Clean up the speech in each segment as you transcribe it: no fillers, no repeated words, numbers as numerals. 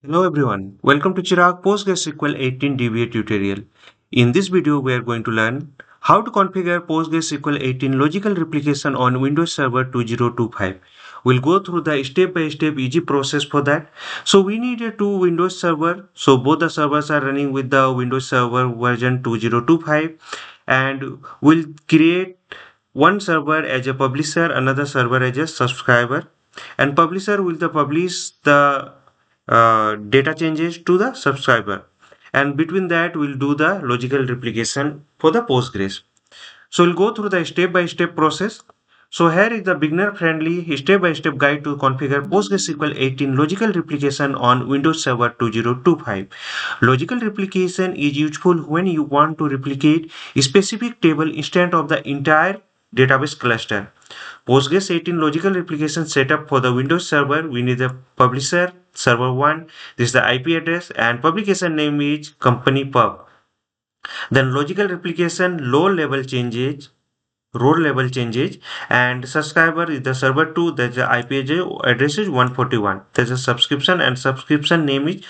Hello everyone, welcome to Chirag PostgreSQL 18 DBA tutorial. In this video, we are going to learn how to configure PostgreSQL 18 logical replication on Windows Server 2025. We'll go through the step-by-step easy process for that. So we need a two Windows server. So both the servers are running with the Windows Server version 2025, and we'll create one server as a publisher, another server as a subscriber, and publisher will publish the data changes to the subscriber, and between that we'll do the logical replication for the Postgres. So we'll go through the step-by-step process. So here is the beginner friendly step-by-step guide to configure PostgreSQL 18 logical replication on Windows Server 2025. Logical replication is useful when you want to replicate a specific table instead of the entire database cluster. Postgres 18 logical replication setup for the Windows Server. We need the publisher server 1. This is the IP address and publication name is company pub. Then logical replication role level changes, and subscriber is the server 2. There's the IP address is 141. There's a subscription and subscription name is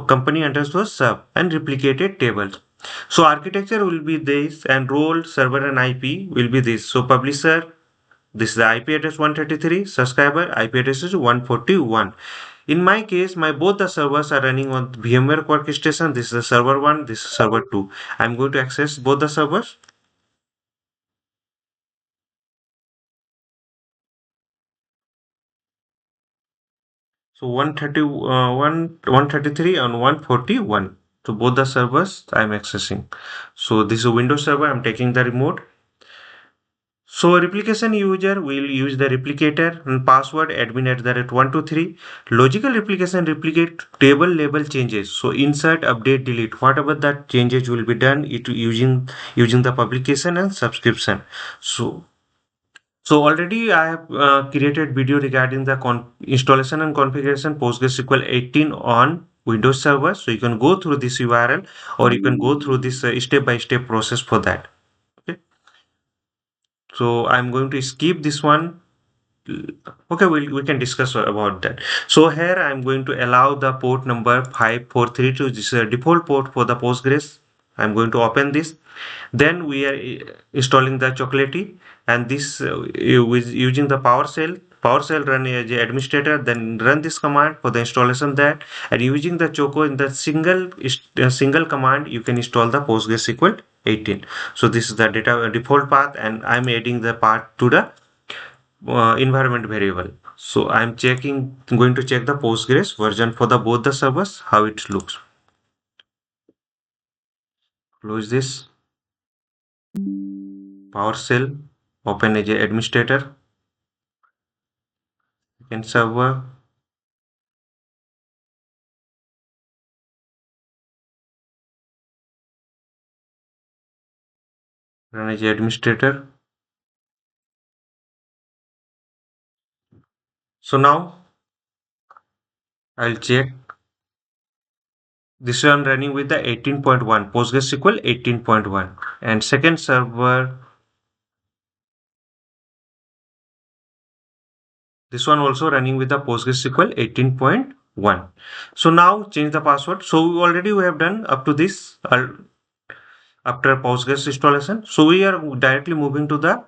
company underscore sub and replicated tables. So architecture will be this, and role, server and IP will be this. So publisher, this is the IP address 133, subscriber IP address is 141. In my case, my both the servers are running on VMware workstation. This is the server 1, this is server 2. I'm going to access both the servers. So 133 and 141. So both the servers I'm accessing. So this is a Windows server. I'm taking the remote. So replication user will use the replicator and password admin@123. Logical replication replicate table label changes. So insert, update, delete. Whatever that changes will be done it using the publication and subscription. So already I have created video regarding the installation and configuration PostgreSQL 18 on Windows Server. So you can go through this URL, or you can go through this step-by-step process for that. Okay. So I'm going to skip this one. Okay, we can discuss about that. So here I'm going to allow the port number 5432. This is a default port for the Postgres. I'm going to open this. Then we are installing the Chocolatey, and this with using the PowerShell. PowerShell run as a administrator, then run this command for the installation that, and using the Choco in the single command you can install the PostgreSQL 18. So this is the data default path, and I'm adding the path to the environment variable. So going to check the Postgres version for the both the servers, how it looks. Close this. PowerShell, open as a administrator, second server, run as a administrator. So now I'll check this one running with the 18.1 PostgreSQL 18.1, and second server, this one also running with the PostgreSQL 18.1. So now change the password. So we have done up to this after Postgres installation. So we are directly moving to the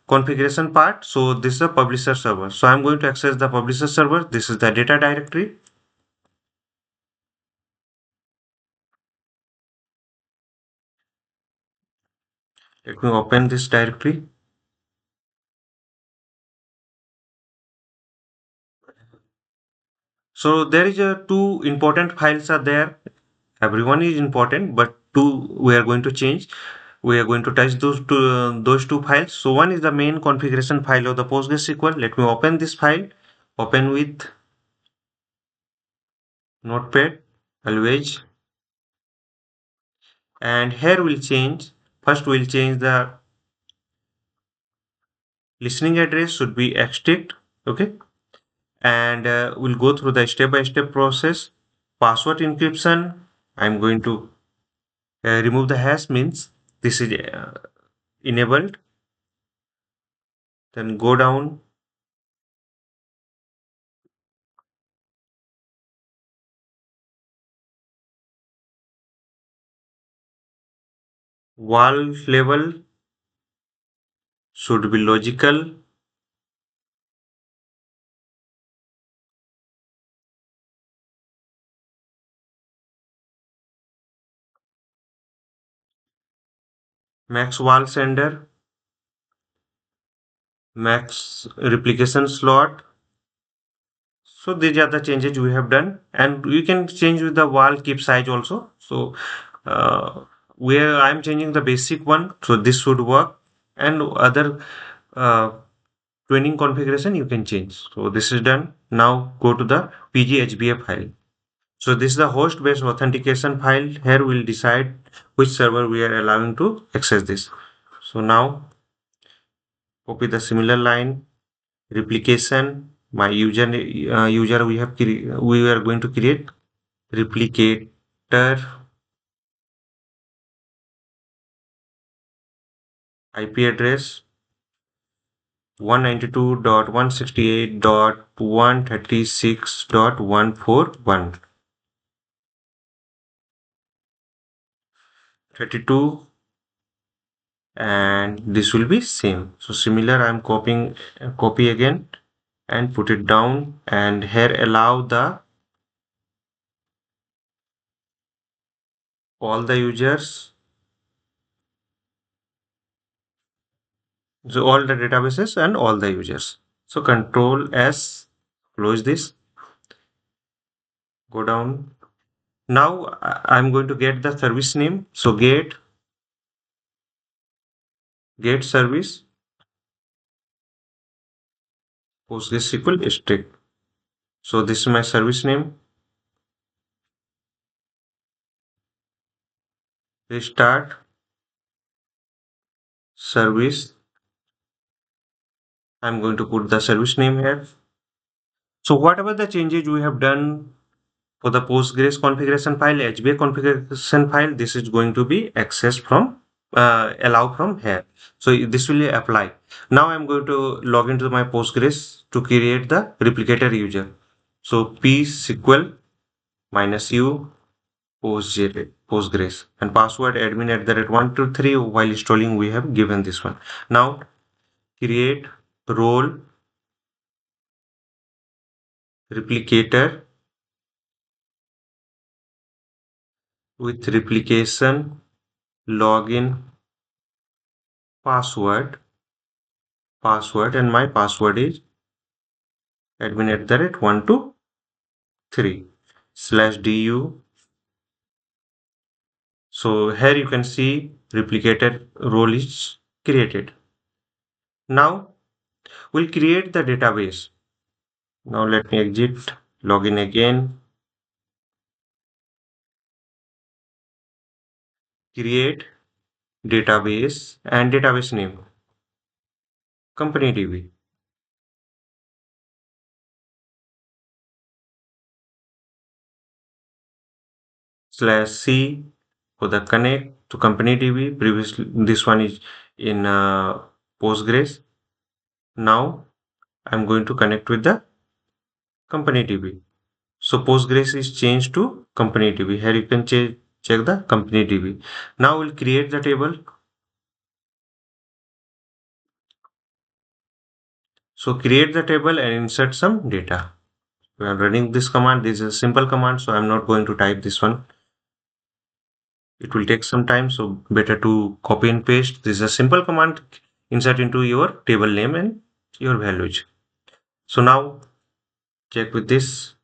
configuration part. So this is a publisher server. So I'm going to access the publisher server. This is the data directory. Let me open this directory. So there is a two important files are there. Everyone is important, but two we are going to change. We are going to touch those two files. So one is the main configuration file of the PostgreSQL. Let me open this file. Open with Notepad, always, and here we'll change. First, we'll change the listening address should be extract. Okay, and we'll go through the step-by-step process. Password encryption. I'm going to remove the hash, means this is enabled. Then go down. Wall level should be logical. Max wall sender, max replication slot. So these are the changes we have done, and we can change with the wall keep size also. So where I'm changing the basic one, so this should work, and other uh, training configuration you can change. So this is done. Now go to the PGHBA file. So this is the host based authentication file. Here we'll decide which server we are allowing to access this. So now copy the similar line, replication. My user we are going to create replicator IP address 192.168.136.141. 32, and this will be same. So similar, I'm copying copy again and put it down, and here allow the all the users, so all the databases and all the users. So control S, close this, go down. Now I'm going to get the service name. So get service PostgreSQL strict. So this is my service name. Restart service. I'm going to put the service name here. So whatever the changes we have done for the Postgres configuration file, HBA configuration file, this is going to be accessed from allow from here. So this will apply. Now I'm going to log into my Postgres to create the replicator user. So psql -u Postgres and password admin at the rate 123. While installing, we have given this one. Now create role replicator with replication login password, and my password is admin at the rate 123/du. So here you can see replicator role is created. Now we'll create the database. Now let me exit, login again, create database and database name company DB /c for the connect to company DB. Previously, this one is in Postgres. Now I'm going to connect with the company DB. So Postgres is changed to company DB. Here you can check the company DB. Now we'll create the table. So create the table and insert some data. We are running this command. This is a simple command, so I'm not going to type this one. It will take some time, so better to copy and paste. This is a simple command. Insert into your table name and your values. So now check with this.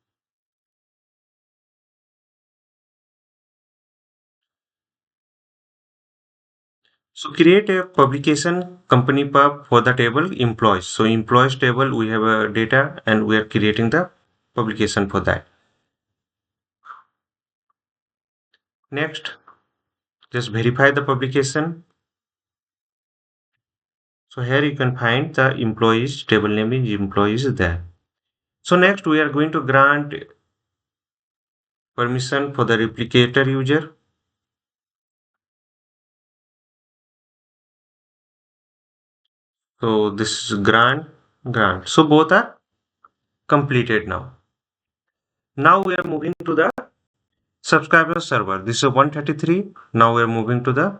So create a publication company pub for the table employees. So employees table, we have a data and we are creating the publication for that. Next, just verify the publication. So here you can find the employees table name is employees there. So next we are going to grant permission for the replicator user. So this is grant. So both are completed now. Now we are moving to the subscriber server. This is 133. Now we are moving to the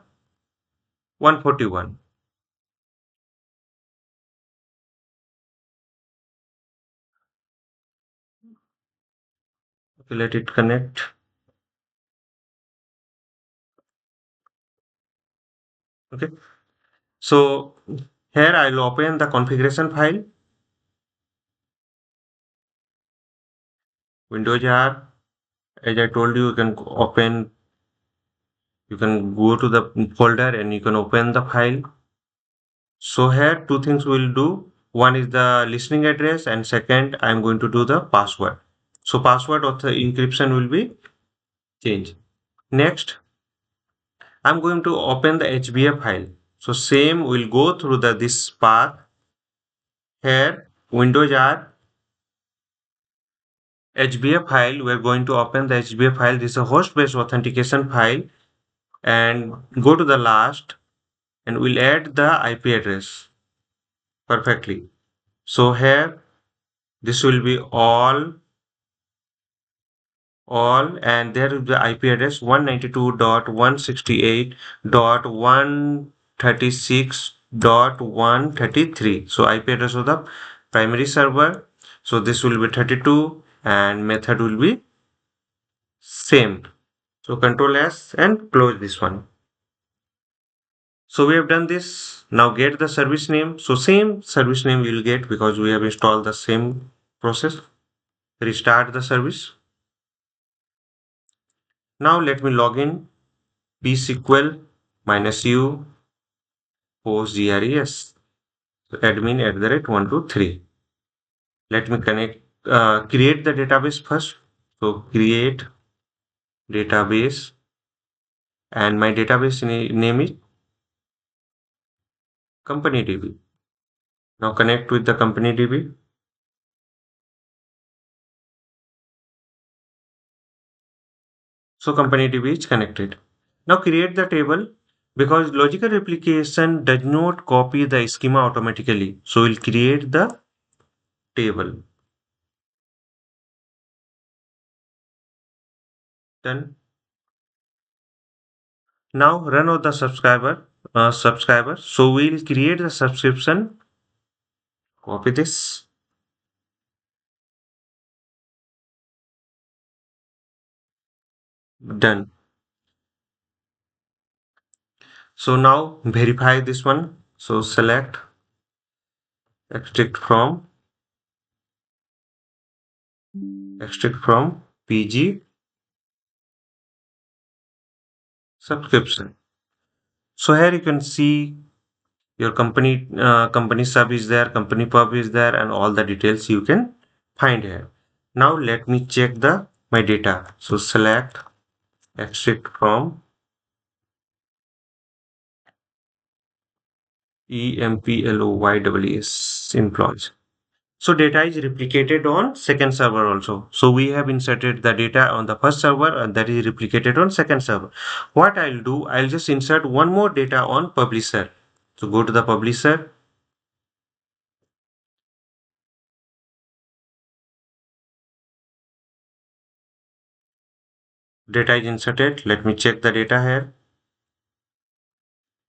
141. Okay, let it connect. Okay. So here I'll open the configuration file, Windows R. As I told you, you can go to the folder and you can open the file. So here two things we'll do. One is the listening address and second I'm going to do the password. So password of the encryption will be changed. Next, I'm going to open the HBA file. So same will go through this path. Here Windows R HBA file. We're going to open the HBA file. This is a host-based authentication file and go to the last and we'll add the IP address perfectly. So here this will be all and there is the IP address 192.168.136.133. So IP address of the primary server. So this will be 32 and method will be same. So Control S and close this one. So we have done this. Now get the service name. So same service name we will get because we have installed the same process. Restart the service. Now let me log in PSQL -u postgres admin@123. Let me create the database first. So create database and my database name is company DB. Now connect with the company DB. So company DB is connected. Now create the table because logical replication does not copy the schema automatically. So we'll create the table. Done. Now run out the subscriber. So we'll create the subscription. Copy this. Done. So now verify this one. So select extract from PG subscription. So here you can see your company sub is there, company pub is there, and all the details you can find here. Now let me check my data. So select extract from employees. So data is replicated on second server also. So we have inserted the data on the first server and that is replicated on second server. What I'll do, I'll just insert one more data on publisher. So go to the publisher. Data is inserted. Let me check the data here.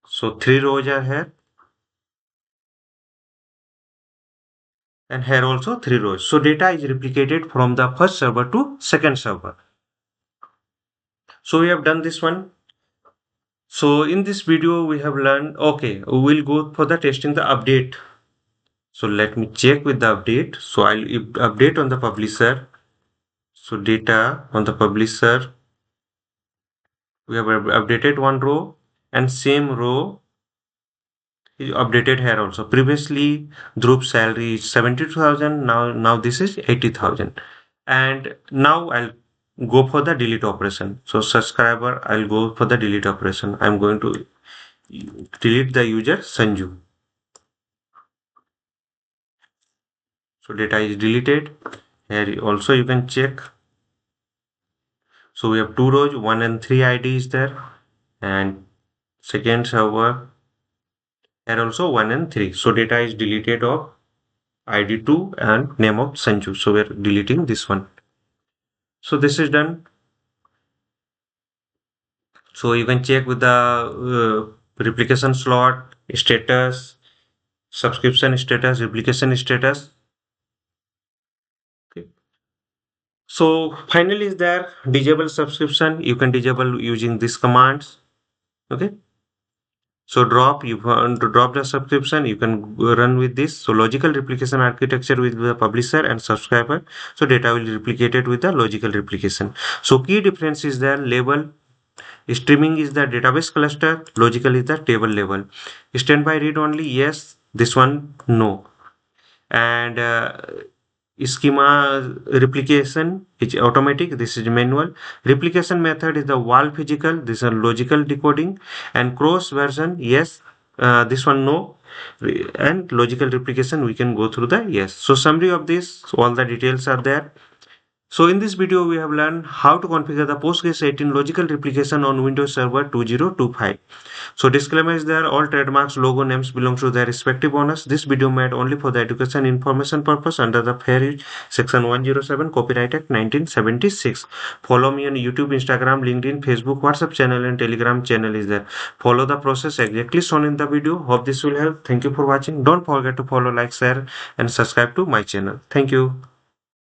So 3 rows are here. And here also 3 rows. So data is replicated from the first server to second server. So we have done this one. So in this video we have learned, okay, we will go for the testing the update. So let me check with the update. So I'll update on the publisher. So data on the publisher, we have updated one row and same row is updated here also. Previously Dhruv salary is 72,000. Now this is 80,000. And now I'll go for the delete operation. So subscriber, I'll go for the delete operation. I'm going to delete the user Sanju. So data is deleted. Here also you can check. So we have 2 rows, 1 and 3 ID is there. And second server, here also 1 and 3. So data is deleted of ID 2 and name of Sanju. So we're deleting this one. So this is done. So you can check with the replication slot, status, subscription status, replication status. Okay. So finally is there disable subscription. You can disable using these commands. Okay. So drop, you want to drop the subscription, you can run with this. So logical replication architecture with the publisher and subscriber. So data will be replicated with the logical replication. So key difference is there label. Streaming is the database cluster, logical is the table level. Standby read only, yes. This one, no. And schema replication is automatic, this is manual. Replication method is the wall physical, this is logical decoding. And cross version, yes. This one, no. And logical replication, we can go through the yes. So summary of this, all the details are there. So in this video, we have learned how to configure the Postgres 18 logical replication on Windows Server 2025. So disclaimer is there, all trademarks, logo names belong to their respective owners. This video made only for the education information purpose under the Fair Use Section 107 Copyright Act 1976. Follow me on YouTube, Instagram, LinkedIn, Facebook, WhatsApp channel and Telegram channel is there. Follow the process exactly shown in the video. Hope this will help. Thank you for watching. Don't forget to follow, like, share and subscribe to my channel. Thank you.